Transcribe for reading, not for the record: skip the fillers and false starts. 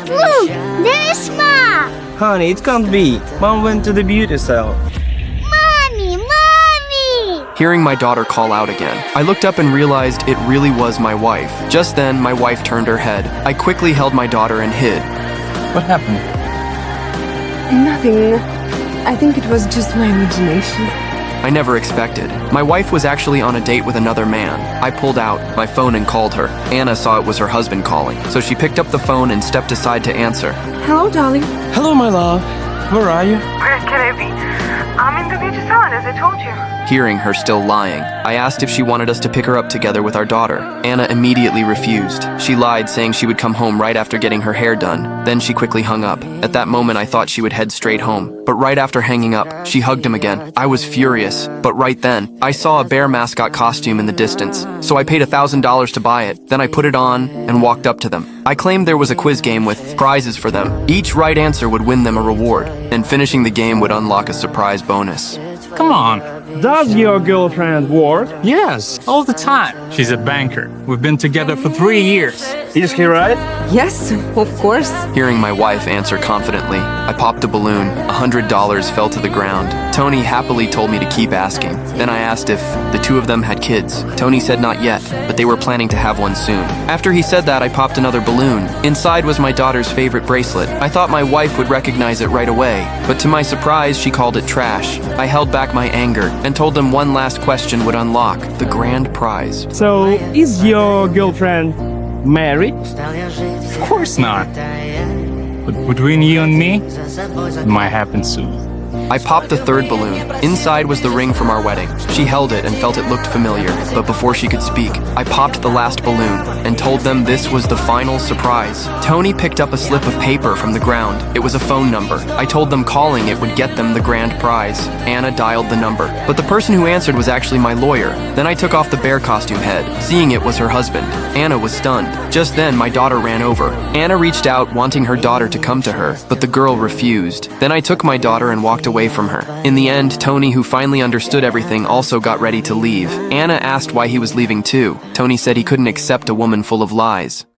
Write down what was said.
Dad, look! There's Ma! Honey, it can't be. Mom went to the beauty salon. Mommy! Mommy! Hearing my daughter call out again, I looked up and realized it really was my wife. Just then, my wife turned her head. I quickly held my daughter and hid. What happened? Nothing. I think it was just my imagination. I never expected. My wife was actually on a date with another man. I pulled out my phone and called her. Anna saw it was her husband calling, so she picked up the phone and stepped aside to answer. Hello, darling. Hello, my love. Where are you? Where can I be? I'm in the beauty salon, as I told you. Hearing her still lying, I asked if she wanted us to pick her up together with our daughter. Anna immediately refused. She lied, saying she would come home right after getting her hair done. Then she quickly hung up. At that moment, I thought she would head straight home. But right after hanging up, she hugged him again. I was furious. But right then, I saw a bear mascot costume in the distance. So I paid $1,000 to buy it. Then I put it on and walked up to them. I claimed there was a quiz game with prizes for them. Each right answer would win them a reward, and finishing the game would unlock a surprise bonus. Come on. Does your girlfriend work? Yes, all the time. She's a banker. We've been together for 3 years. Is he right? Yes, of course. Hearing my wife answer confidently, I popped a balloon. $100 fell to the ground. Tony happily told me to keep asking. Then I asked if the two of them had kids. Tony said not yet, but they were planning to have one soon. After he said that, I popped another balloon. Inside was my daughter's favorite bracelet. I thought my wife would recognize it right away, but to my surprise, she called it trash. I held back my anger and told them one last question would unlock the grand prize. So, is your girlfriend married? Of course not. But between you and me, it might happen soon. I popped the third balloon. Inside was the ring from our wedding. She held it and felt it looked familiar, but before she could speak, I popped the last balloon and told them this was the final surprise. Tony picked up a slip of paper from the ground. It was a phone number. I told them calling it would get them the grand prize. Anna dialed the number, but the person who answered was actually my lawyer. Then I took off the bear costume head, seeing it was her husband. Anna was stunned. Just then, my daughter ran over. Anna reached out, wanting her daughter to come to her, but the girl refused. Then I took my daughter and walked away from her. In the end, Tony, who finally understood everything, also got ready to leave. Anna asked why he was leaving too. Tony said he couldn't accept a woman full of lies.